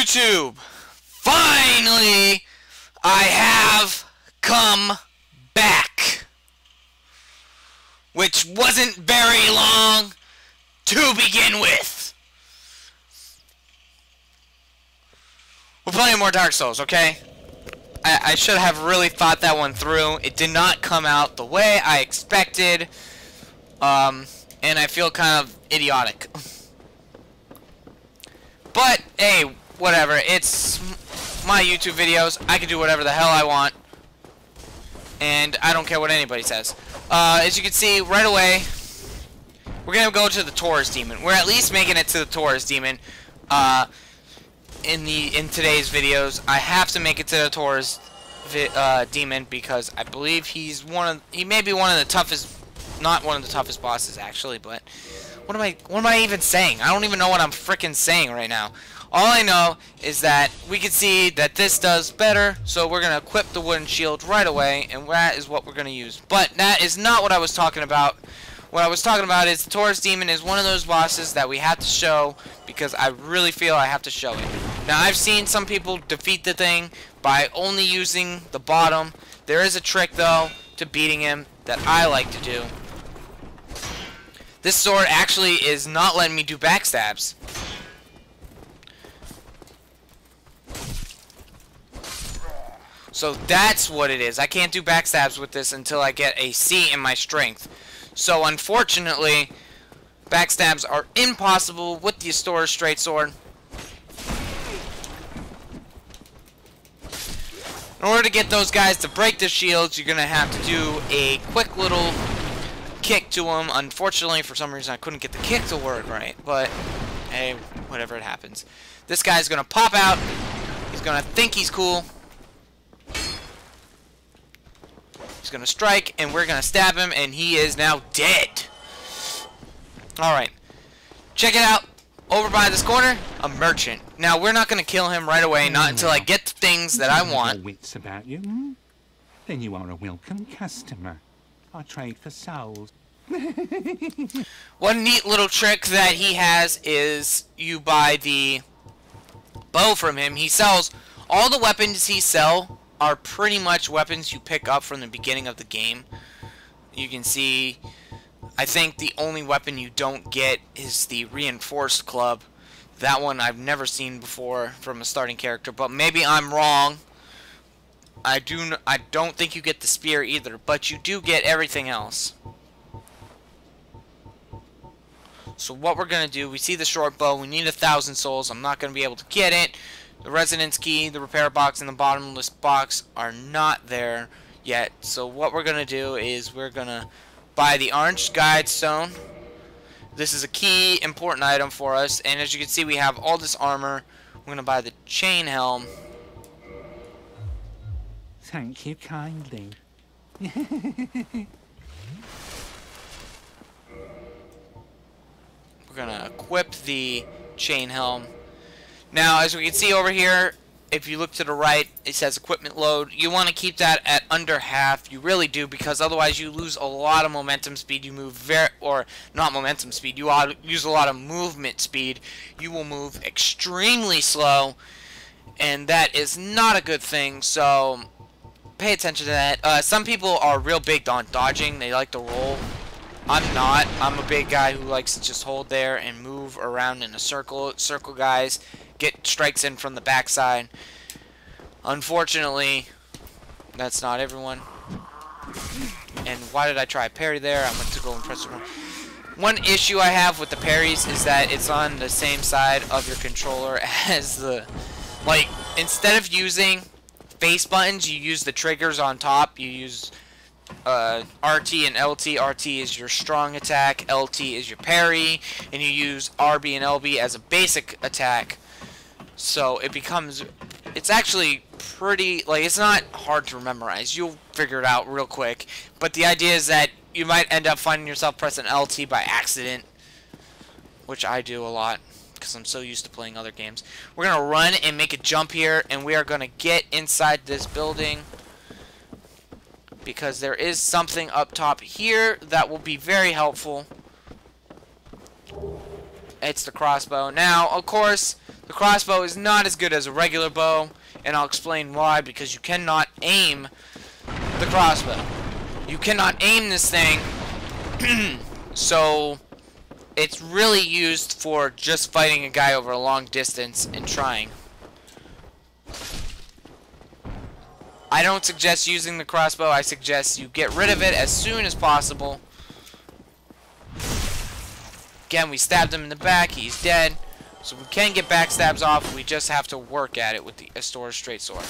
YouTube! Finally, I have come back. Which wasn't very long to begin with. We're playing more Dark Souls, okay? I should have really thought that one through. It did not come out the way I expected. And I feel kind of idiotic. But, hey, whatever. It's my YouTube videos. I can do whatever the hell I want. And I don't care what anybody says. As you can see, right away, we're going to go to the Taurus Demon. We're at least making it to the Taurus Demon. In today's videos, I have to make it to the Taurus Demon because I believe he may be one of the toughest, not one of the toughest bosses actually, but what am I even saying? I don't even know what I'm freaking saying right now. All I know is that we can see that this does better, so we're gonna equip the wooden shield right away, and that is what we're gonna use. But that is not what I was talking about. What I was talking about is the Taurus Demon is one of those bosses that we have to show because I really feel I have to show it. Now, I've seen some people defeat the thing by only using the bottom. There is a trick, though, to beating him that I like to do. This sword actually is not letting me do backstabs. So that's what it is. I can't do backstabs with this until I get a C in my strength. So unfortunately, backstabs are impossible with the Astora straight sword. In order to get those guys to break the shields, you're going to have to do a quick little kick to them. Unfortunately, for some reason, I couldn't get the kick to work right. But, hey, whatever, it happens. This guy's going to pop out. He's going to think he's cool. He's going to strike, and we're going to stab him, and he is now dead. Alright. Check it out. Over by this corner, a merchant. Now, we're not going to kill him right away, not until I get the things that I want. Wits about you, hmm? Then you are a welcome customer. I trade for souls. One neat little trick that he has is you buy the bow from him. He sells all the weapons he sells are pretty much weapons you pick up from the beginning of the game. You can see, I think the only weapon you don't get is the reinforced club. That one I've never seen before from a starting character, but maybe I'm wrong. I don't think you get the spear either, but you do get everything else. So what we're gonna do, we see the short bow, we need 1,000 souls. I'm not gonna be able to get it. The resonance key, the repair box, and the bottomless box are not there yet. So what we're going to do is we're going to buy the orange guide stone. This is a key important item for us. And as you can see, we have all this armor. We're going to buy the chain helm. Thank you kindly. We're going to equip the chain helm. Now, as we can see over here, if you look to the right, it says equipment load. You want to keep that at under half. You really do, because otherwise you lose a lot of momentum speed. You move or not momentum speed. You use a lot of movement speed. You will move extremely slow, and that is not a good thing. So pay attention to that. Some people are real big on dodging. They like to roll. I'm not. I'm a big guy who likes to just hold there and move around in a circle. Circle guys get strikes in from the backside. Unfortunately, that's not everyone. And why did I try a parry there? I went to go and press the wrong. One issue I have with the parries is that it's on the same side of your controller as the... Like, instead of using face buttons, you use the triggers on top. You use RT and LT. RT is your strong attack, LT is your parry, and you use RB and LB as a basic attack. So it becomes, it's actually pretty, like, it's not hard to memorize. You'll figure it out real quick. But the idea is that you might end up finding yourself pressing LT by accident, which I do a lot because I'm so used to playing other games. We're going to run and make a jump here, and we are going to get inside this building, because there is something up top here that will be very helpful. It's the crossbow. Now, of course, the crossbow is not as good as a regular bow, and I'll explain why, because you cannot aim the crossbow. You cannot aim this thing, so it's really used for just fighting a guy over a long distance and trying. I don't suggest using the crossbow. I suggest you get rid of it as soon as possible. Again, we stabbed him in the back. He's dead. So we can get backstabs off. We just have to work at it with the Astor's straight sword.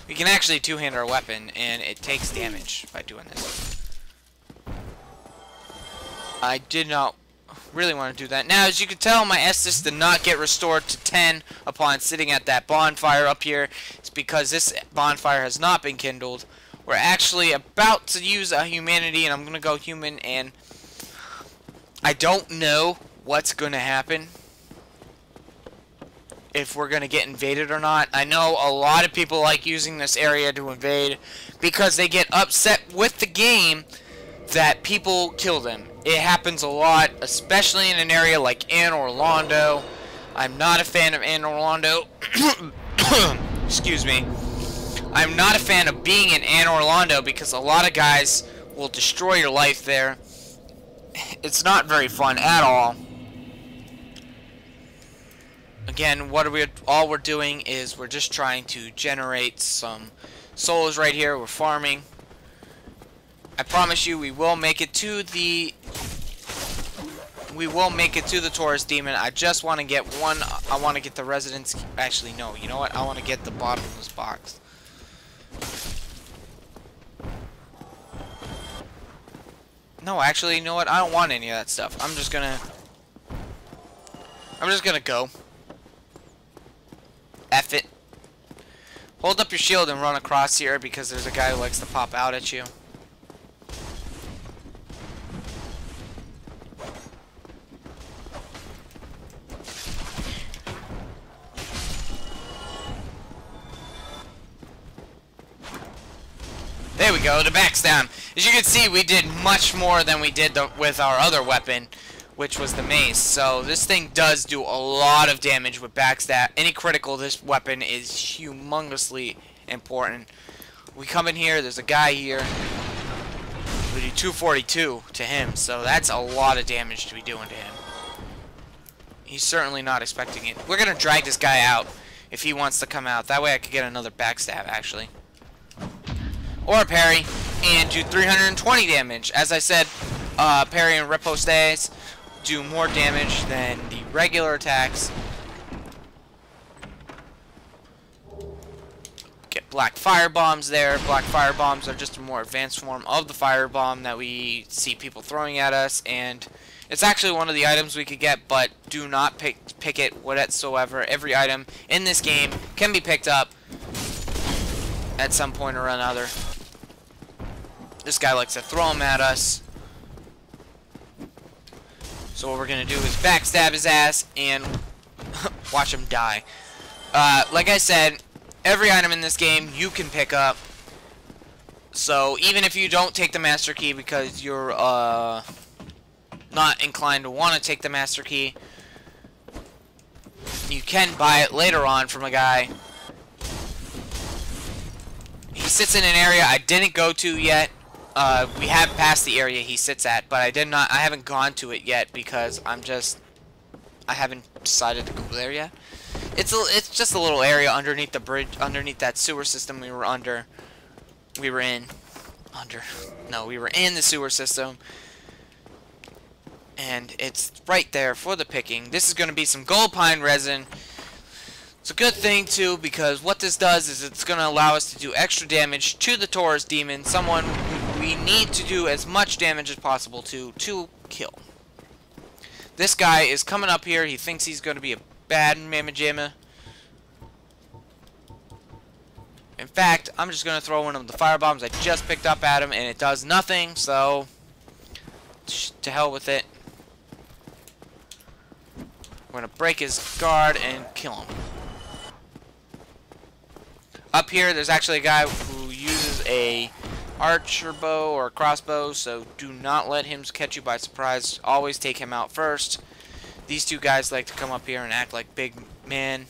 We can actually two-hand our weapon, and it takes damage by doing this. I did not really want to do that. Now, as you can tell, my Estus did not get restored to 10 upon sitting at that bonfire up here. It's because this bonfire has not been kindled. We're actually about to use a humanity, and I'm going to go human, and I don't know what's going to happen. If we're going to get invaded or not. I know a lot of people like using this area to invade because they get upset with the game that people kill them. It happens a lot, especially in an area like Anne Orlando. I'm not a fan of Anne Orlando. Excuse me. I'm not a fan of being in Anne Orlando because a lot of guys will destroy your life there. It's not very fun at all. Again, all we're doing is we're just trying to generate some souls right here. We're farming. I promise you we will make it to the Taurus demon. I just want to get one. I want to get the residence. Actually, no. You know what? I want to get the bottom of this box. No, actually, you know what? I don't want any of that stuff. I'm just gonna go. F it. Hold up your shield and run across here because there's a guy who likes to pop out at you. There we go, the backstab. As you can see, we did much more than we did with our other weapon, which was the mace. So this thing does do a lot of damage with backstab. Any critical, this weapon is humongously important. We come in here, there's a guy here. We do 242 to him, so that's a lot of damage to be doing to him. He's certainly not expecting it. We're going to drag this guy out if he wants to come out. That way I could get another backstab, actually. Or a parry, and do 320 damage. As I said, parry and ripostes do more damage than the regular attacks. Get black fire bombs there. Black fire bombs are just a more advanced form of the fire bomb that we see people throwing at us, and it's actually one of the items we could get, but do not pick it whatsoever. Every item in this game can be picked up at some point or another. This guy likes to throw them at us. So what we're going to do is backstab his ass and watch him die. Like I said, every item in this game you can pick up. So even if you don't take the master key because you're not inclined to want to take the master key, you can buy it later on from a guy. He sits in an area I didn't go to yet. We have passed the area he sits at, but I haven't gone to it yet because I haven't decided to go there yet. It's just a little area underneath the bridge, underneath that sewer system we were in the sewer system, and it's right there for the picking. This is going to be some gold pine resin. It's a good thing too, because what this does is it's going to allow us to do extra damage to the Taurus demon, someone we need to do as much damage as possible to kill. This guy is coming up here. He thinks he's going to be a bad mamma jamma. In fact, I'm just going to throw one of the fire bombs I just picked up at him, and it does nothing, so to hell with it. We're going to break his guard and kill him. Up here, there's actually a guy who uses a archer bow or crossbow, so do not let him catch you by surprise. Always take him out first. These two guys like to come up here and act like big men.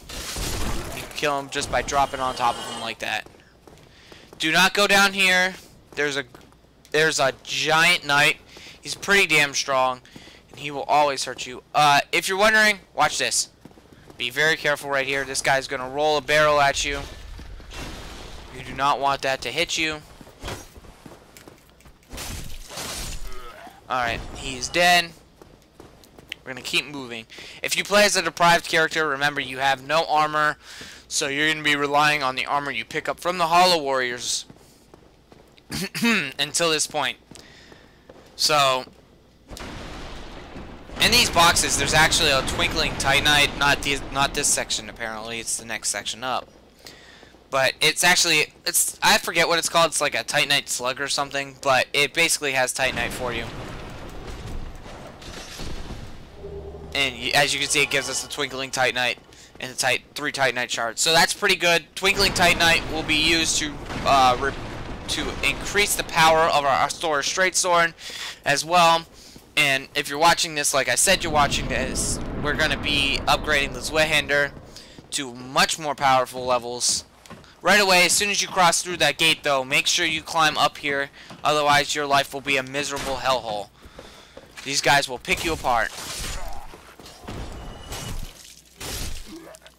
You can kill him just by dropping on top of him like that. Do not go down here. There's a giant knight. He's pretty damn strong, and he will always hurt you. If you're wondering, watch this. Be very careful right here. This guy's gonna roll a barrel at you. You do not want that to hit you. Alright, he's dead. We're gonna keep moving. If you play as a deprived character, remember you have no armor, so you're gonna be relying on the armor you pick up from the Hollow Warriors until this point. So, in these boxes, there's actually a twinkling titanite. Not this section apparently. It's the next section up. But it's actually, I forget what it's called. It's like a titanite slug or something. But it basically has titanite for you. And as you can see, it gives us the twinkling titanite and the 3 titanite shards. So that's pretty good. Twinkling titanite will be used to increase the power of our Astora straight sword as well. And if you're watching this, like I said you're watching this, we're going to be upgrading the Zweihänder to much more powerful levels. Right away, as soon as you cross through that gate though, make sure you climb up here, otherwise your life will be a miserable hellhole. These guys will pick you apart.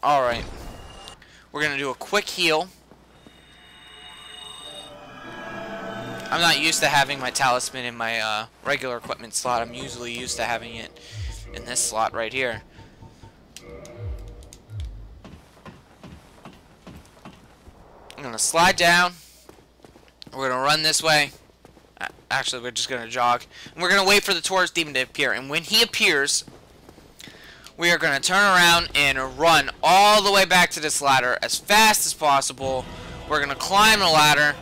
Alright. We're going to do a quick heal. I'm not used to having my talisman in my regular equipment slot. I'm usually used to having it in this slot right here. I'm going to slide down. We're going to run this way. Actually, we're just going to jog. And we're going to wait for the Taurus demon to appear. And when he appears, we are going to turn around and run all the way back to this ladder as fast as possible. We're going to climb the ladder.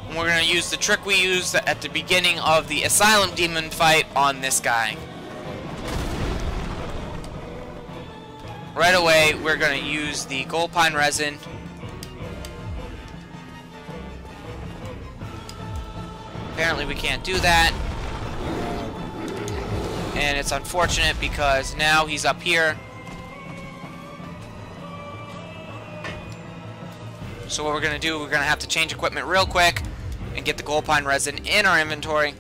And we're going to use the trick we used at the beginning of the Asylum Demon fight on this guy. Right away, we're going to use the Gold Pine Resin. Apparently we can't do that. And it's unfortunate because now he's up here. So what we're going to do, we're going to have to change equipment real quick and get the Gold Pine Resin in our inventory.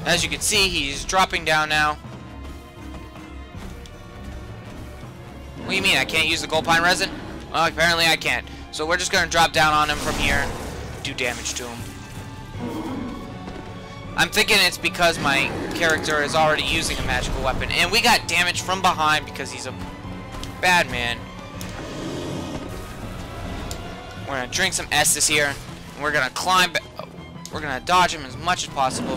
As you can see, he's dropping down now. What do you mean, I can't use the Gold Pine Resin? Well, apparently I can't. So we're just going to drop down on him from here, do damage to him. I'm thinking it's because my character is already using a magical weapon. And we got damage from behind because he's a bad man. We're going to drink some Estus here. And we're going to climb. We're going to dodge him as much as possible.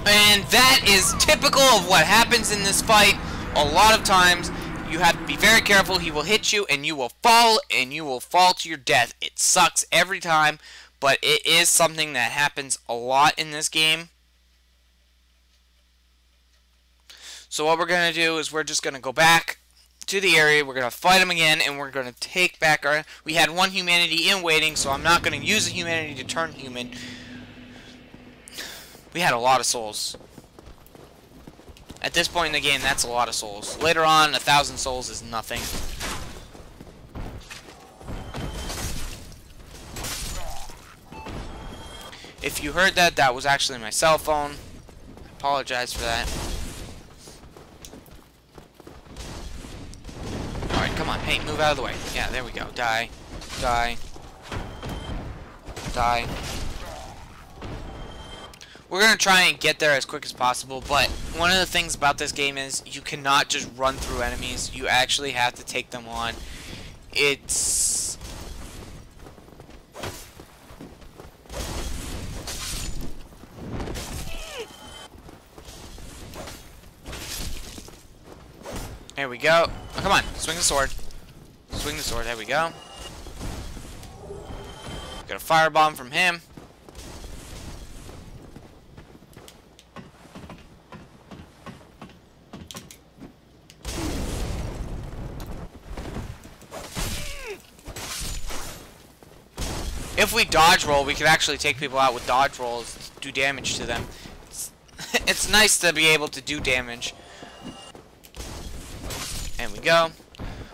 And that is typical of what happens in this fight. A lot of times, you have to be very careful. He will hit you, and you will fall, to your death. It sucks every time, but it is something that happens a lot in this game. So what we're going to do is we're just going to go back to the area. We're going to fight him again, and we're going to take back our... We had one humanity in waiting, so I'm not going to use the humanity to turn human. We had a lot of souls. At this point in the game, that's a lot of souls. Later on, 1,000 souls is nothing. If you heard that, that was actually my cell phone. I apologize for that. Alright, come on. Hey, move out of the way. Yeah, there we go. Die. Die. Die. We're going to try and get there as quick as possible, but one of the things about this game is you cannot just run through enemies. You actually have to take them on. It's... There we go. Oh, come on. Swing the sword. Swing the sword. There we go. Got a firebomb from him. If we dodge roll, we could actually take people out with dodge rolls, do damage to them. It's nice to be able to do damage. And we go.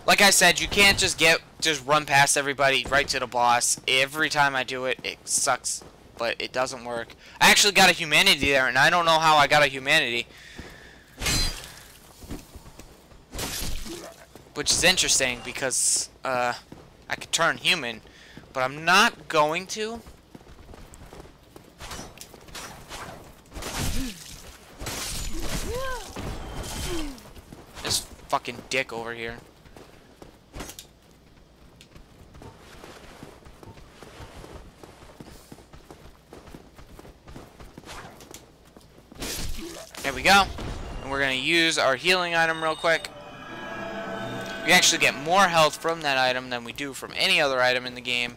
Like I said, you can't just run past everybody right to the boss. Every time I do it, it sucks, but it doesn't work. I actually got a humanity there, and I don't know how I got a humanity. Which is interesting because I could turn human, but I'm not going to. This fucking dick over here. There we go. And we're going to use our healing item real quick. We actually get more health from that item than we do from any other item in the game.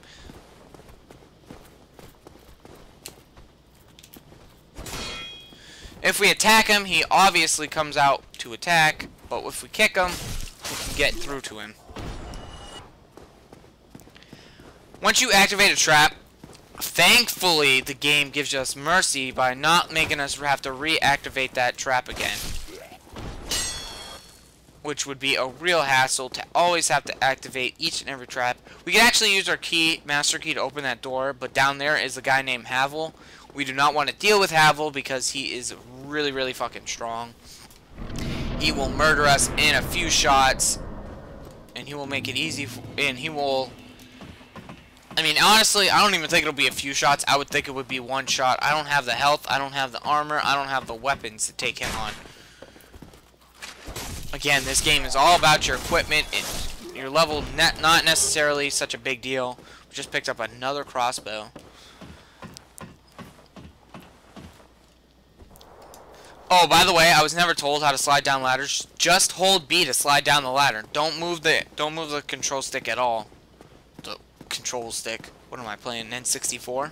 If we attack him, he obviously comes out to attack. But if we kick him, we can get through to him. Once you activate a trap, thankfully the game gives us mercy by not making us have to reactivate that trap again. Which would be a real hassle to always have to activate each and every trap. We can actually use our key, master key, to open that door, but down there is a guy named Havel. We do not want to deal with Havel because he is really, really fucking strong. He will murder us in a few shots, and he will make it easy, and he will... I mean, honestly, I don't even think it'll be a few shots. I would think it would be one shot. I don't have the health, I don't have the armor, I don't have the weapons to take him on. Again, this game is all about your equipment. Your level, not necessarily such a big deal. We just picked up another crossbow. Oh, by the way, I was never told how to slide down ladders. Just hold B to slide down the ladder. Don't move the control stick at all. The control stick. What am I playing? N64?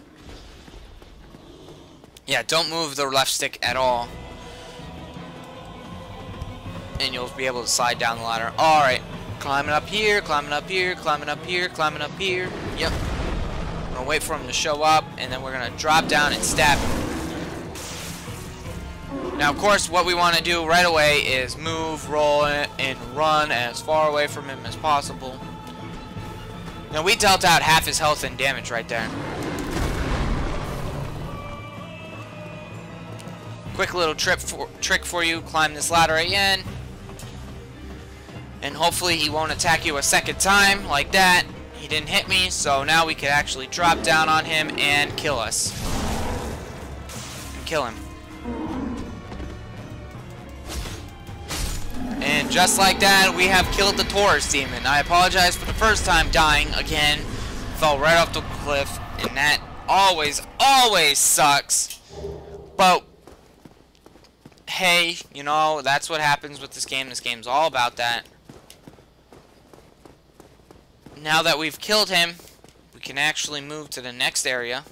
Yeah, don't move the left stick at all. And you'll be able to slide down the ladder. Alright. Climbing up here, climbing up here, climbing up here, climbing up here. Yep. I'm gonna wait for him to show up, and then we're gonna drop down and stab him. Now, of course, what we want to do right away is move, roll, and run as far away from him as possible. Now, we dealt out half his health and damage right there. Quick little trick for you. Climb this ladder again. And hopefully he won't attack you a second time like that. He didn't hit me, so now we can actually drop down on him and kill us. Kill him. And just like that, we have killed the Taurus demon. I apologize for the first time dying again. Fell right off the cliff, and that always sucks. But hey, you know, that's what happens with this game. This game's all about that. Now that we've killed him, we can actually move to the next area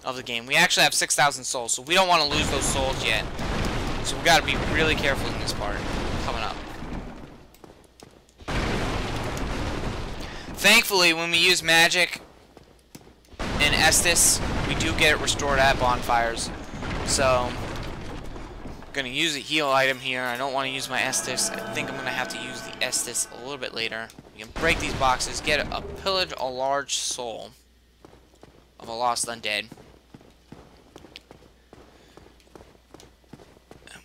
of the game. We actually have 6,000 souls, so we don't want to lose those souls yet. So we got to be really careful in this part coming up. Thankfully, when we use magic in Estus, we do get it restored at bonfires. So I'm going to use a heal item here. I don't want to use my Estus. I think I'm going to have to use the Estus a little bit later. We can break these boxes, get a pillage a large soul of a lost undead.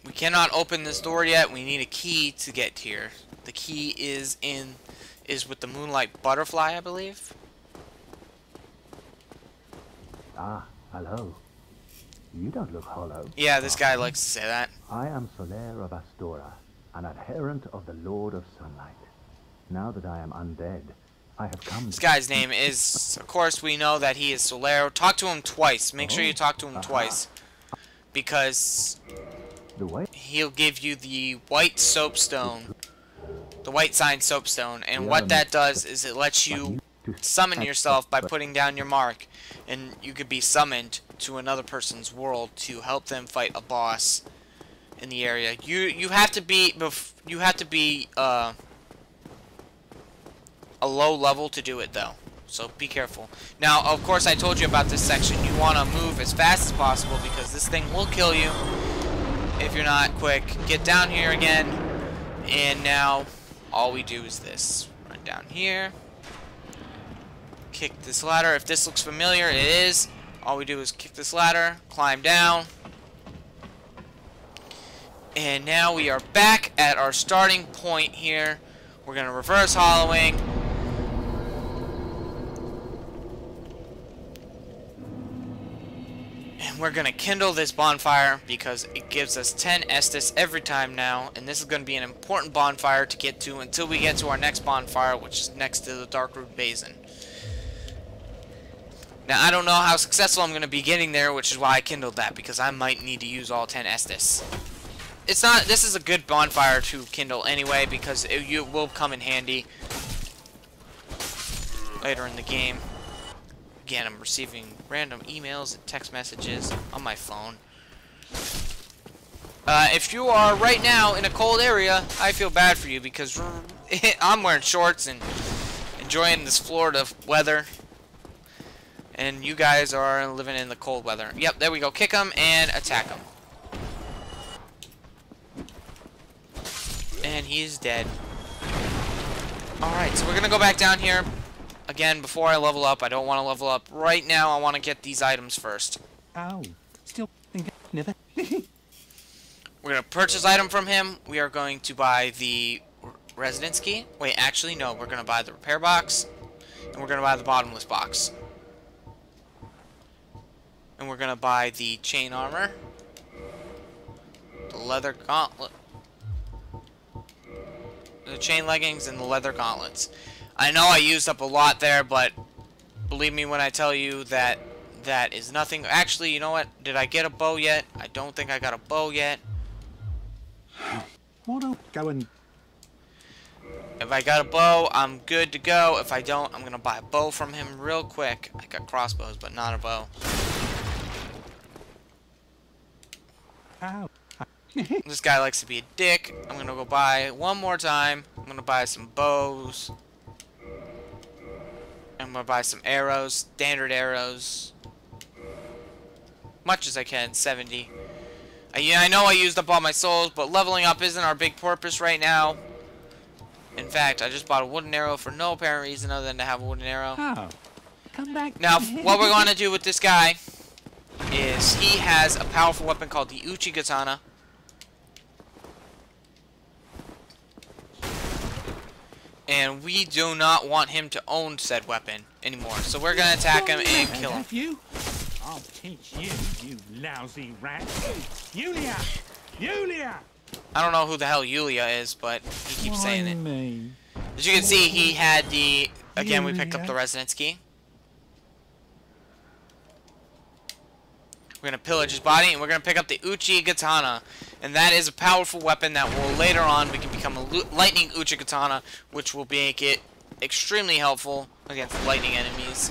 We cannot open this door yet. We need a key to get here. The key is with the moonlight butterfly, I believe. Ah, hello. You don't look hollow. Yeah, this guy likes to say that. I am Solaire of Astora, an adherent of the Lord of Sunlight. Now that I am undead, I have come... This guy's name is, of course, we know that he is Solero. Talk to him twice. Make sure you talk to him twice. Because he'll give you the white soapstone. The white sign soapstone. And what that does is it lets you summon yourself by putting down your mark. And you could be summoned to another person's world to help them fight a boss in the area. You have to be a low level to do it though. so be careful. Now, of course, I told you about this section. You want to move as fast as possible because this thing will kill you if you're not quick. Get down here again, and now all we do is this. Run down here. Kick this ladder. If this looks familiar, it is. All we do is kick this ladder, climb down. And now we are back at our starting point here. We're going to reverse hollowing. And we're going to kindle this bonfire because it gives us 10 Estus every time now. And this is going to be an important bonfire to get to until we get to our next bonfire, which is next to the Darkroot Basin. Now, I don't know how successful I'm going to be getting there, which is why I kindled that, because I might need to use all 10 Estus. It's not, this is a good bonfire to kindle anyway, because it will come in handy later in the game. Again, I'm receiving random emails and text messages on my phone. If you are right now in a cold area, I feel bad for you, because I'm wearing shorts and enjoying this Florida weather. And you guys are living in the cold weather. Yep, there we go. Kick him and attack him. And he's dead. Alright, so we're going to go back down here. Again, before I level up, I don't want to level up. Right now, I want to get these items first. Oh, still think never. We're going to purchase item from him. We are going to buy the residence key. Wait, actually, no. We're going to buy the repair box. And we're going to buy the bottomless box. And we're gonna buy the chain armor, the leather gauntlet, the chain leggings, and the leather gauntlets. I know I used up a lot there, but believe me when I tell you that that is nothing. Actually, you know what? Did I get a bow yet? I don't think I got a bow yet. What a go and If I got a bow, I'm good to go. If I don't, I'm gonna buy a bow from him real quick. I got crossbows, but not a bow. ow. This guy likes to be a dick. I'm gonna go buy one more time. I'm gonna buy some bows. I'm gonna buy some arrows, standard arrows. Much as I can, 70. Yeah, I know I used up all my souls, but leveling up isn't our big purpose right now. In fact, I just bought a wooden arrow for no apparent reason other than to have a wooden arrow. Oh, come back. Now, what we're going to do with this guy is he has a powerful weapon called the Uchi Katana. And we do not want him to own said weapon anymore. So we're going to attack him and kill him. You? I'll teach you, you lousy rat. Yulia! Yulia! I don't know who the hell Yulia is, but he keeps saying it. Me? As you can see, he had the... Again, we picked up the residence key. We're going to pillage his body, and we're going to pick up the Uchi Katana. And that is a powerful weapon that will later on, we can become a lightning Uchi Katana, which will make it extremely helpful against lightning enemies.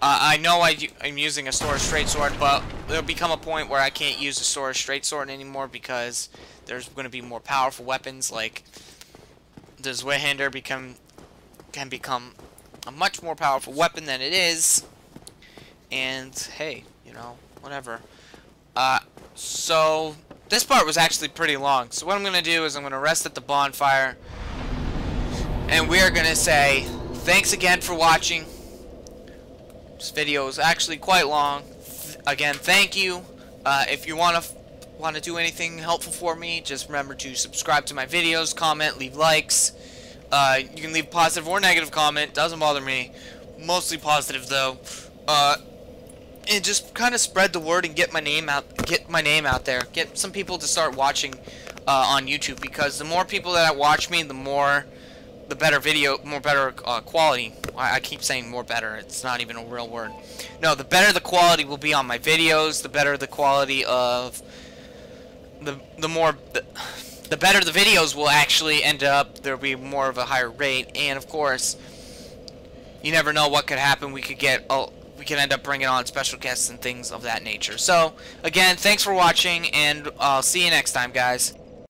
I know I'm using a Sora Straight Sword, but there'll become a point where I can't use a Sora Straight Sword anymore because there's going to be more powerful weapons, like the Zweihander can become a much more powerful weapon than it is. And hey, you know, whatever. So this part was actually pretty long. So what I'm going to do is I'm going to rest at the bonfire, and we are going to say thanks again for watching. This video is actually quite long. Again, thank you. If you want to do anything helpful for me, just remember to subscribe to my videos, comment, leave likes. You can leave a positive or negative comment. Doesn't bother me. Mostly positive though. And just kind of spread the word and get my name out. Get my name out there. Get some people to start watching on YouTube, because the more people that watch me, the better video, better quality. I keep saying more better. It's not even a real word. No, the better the quality will be on my videos, the better the quality of the better the videos will actually end up. There'll be more of a higher rate, and of course, you never know what could happen. We could end up bringing on special guests and things of that nature. So, again, thanks for watching, and I'll see you next time, guys.